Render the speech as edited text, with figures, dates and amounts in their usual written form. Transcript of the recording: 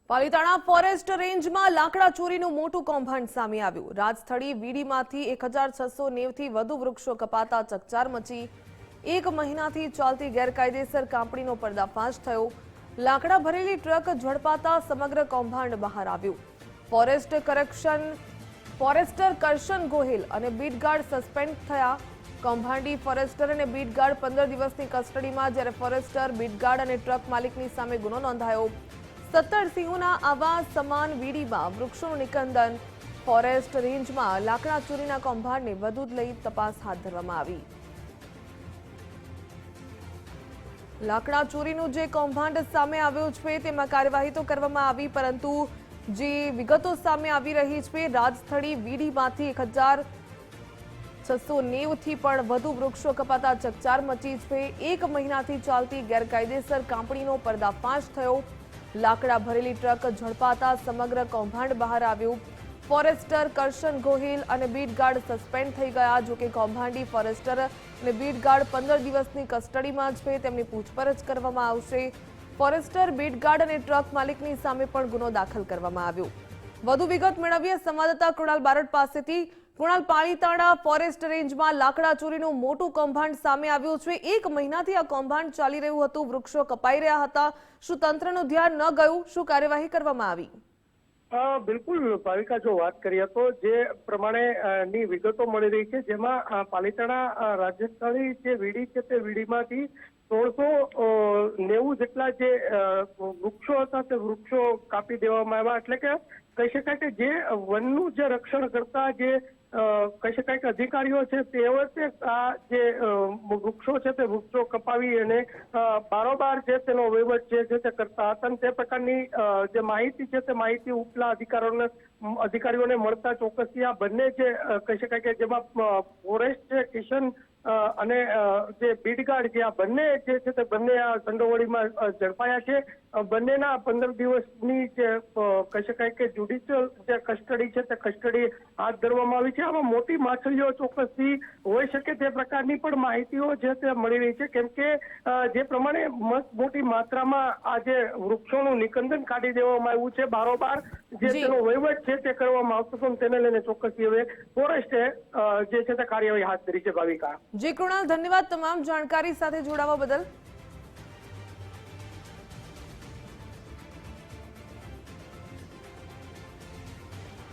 Palitana forest રેન્જમાં લાકડા ચોરીનું મોટું કૌભાંડ સામે આવ્યું। રાજસ્થળી વીડીમાંથી 1690 થી વધુ વૃક્ષો કપાતા ચકચાર મચી। એક મહિનાથી ચાલતી ગેરકાયદેસર કાપણીનો પર્દાફાશ થયો। લાકડા ભરેલી ટ્રક ઝડપાતા સમગ્ર કૌભાંડ બહાર આવ્યું। ફોરેસ્ટર કરશન ગોહિલ અને બીટગાર્ડ સસ્પેન્ડ થયા। કૌભાંડી ફોરેસ્ટર અને બીટગાર્ડ 15 દિવસની કસ્ટડીમાં, જ્યારે ફોરેસ્ટર, બીટગાર્ડ અને ટ્રક માલિકની સામે ગુનો નોંધાયો। 17 સિંહોના આવાસ સમાન વીડીમાં વૃક્ષોનું નિકંદન। ફોરેસ્ટ રેન્જમાં લાકડા ચોરીના કૌભાંડને વધુ લઈ તપાસ હાથ ધરવામાં આવી। લાકડા ચોરીનું જે કૌભાંડ સામે આવ્યું છે તેમાં કાર્યવાહી તો કરવામાં આવી, પરંતુ જે વિગતો સામે આવી રહી છે, રાજસ્થળી વીડીમાંથી 1690 થી પણ વધુ વૃક્ષો કપાતા ચકચાર મચી છે। એક મહિનાથી ચાલતી ગેરકાયદેસર કાપણીનો પર્દાફાશ થયો। લાકડા ભરેલી ટ્રક ઝડપાતા સમગ્ર કૌભાંડ બહાર આવ્યું। ફોરેસ્ટર કરશન ગોહિલ અને બીટગાર્ડ સસ્પેન્ડ થઈ ગયા। જો કે કૌભાંડી ફોરેસ્ટર અને બીટગાર્ડ 15 દિવસની કસ્ટડીમાં છે, તેમની પૂછપરછ કરવામાં આવશે। ફોરેસ્ટર, બીટગાર્ડ અને ટ્રક માલિકની સામે પણ ગુનો દાખલ કરવામાં આવ્યો। વધુ વિગત મેળવીએ સંવાદદાતા કૃણાલ બારડ પાસેથી। કૃણાલ, પાલિતાણા ફોરેસ્ટ રેન્જમાં લાકડા ચોરીનું મોટું કૌભાંડ સામે આવ્યું છે। એક મહિનાથી આ કૌભાંડ ચાલી રહ્યું હતું, વૃક્ષો કપાઈ રહ્યા હતા। શું તંત્રનું ધ્યાન ન ગયું? શું કાર્યવાહી કરવામાં આવી? બિલકુલ ભાવિકા, જો વાત કરીએ તો જે પ્રમાણે ની વિગતો મળી રહી છે, જેમાં પાલિતાણા રાજસ્થળી જે વીડી છે તે વીડીમાંથી 1690 જેટલા જે વૃક્ષો હતા તે વૃક્ષો કાપી દેવામાં આવ્યા। એટલે કે કહી શકાય કે જે વનનું જે રક્ષણ કરતા જે કહી શકાય કે અધિકારીઓ છે તેઓ આ જે વૃક્ષો છે તે વૃક્ષો કપાવી અને બારોબાર જે તેનો વહીવટ છે તે કરતા હતા। અને તે પ્રકારની જે માહિતી છે તે માહિતી ઉપલા અધિકારીઓને મળતા ચોક્કસથી આ બંને જે કહી શકાય કે જેમાં ફોરેસ્ટ છે, કિશન અને જે બીટગાર્ડ છે, આ બંને જે છે તે બંને આ સંડોવણીમાં ઝડપાયા છે। બંનેના 15 દિવસની જે કહી શકાય કે જ્યુડિશિયલ જે કસ્ટડી છે તે કસ્ટડી હાથ ધરવામાં આવી છે। આમાં મોટી માછલીઓ ચોક્કસથી હોઈ શકે તે પ્રકારની પણ માહિતીઓ છે તે મળી રહી છે, કેમ કે જે પ્રમાણે મોટી માત્રામાં આ જે વૃક્ષોનું નિકંદન કાઢી દેવામાં આવ્યું છે, બારોબાર જે તેનો વહીવટ છે તે કરવામાં આવતો હતો, તેને લઈને ચોક્કસથી હવે ફોરેસ્ટે જે છે તે કાર્યવાહી હાથ ધરી છે। ભાવિકા જી કૃણાલ, ધન્યવાદ તમામ જાણકારી સાથે જોડાવા બદલ।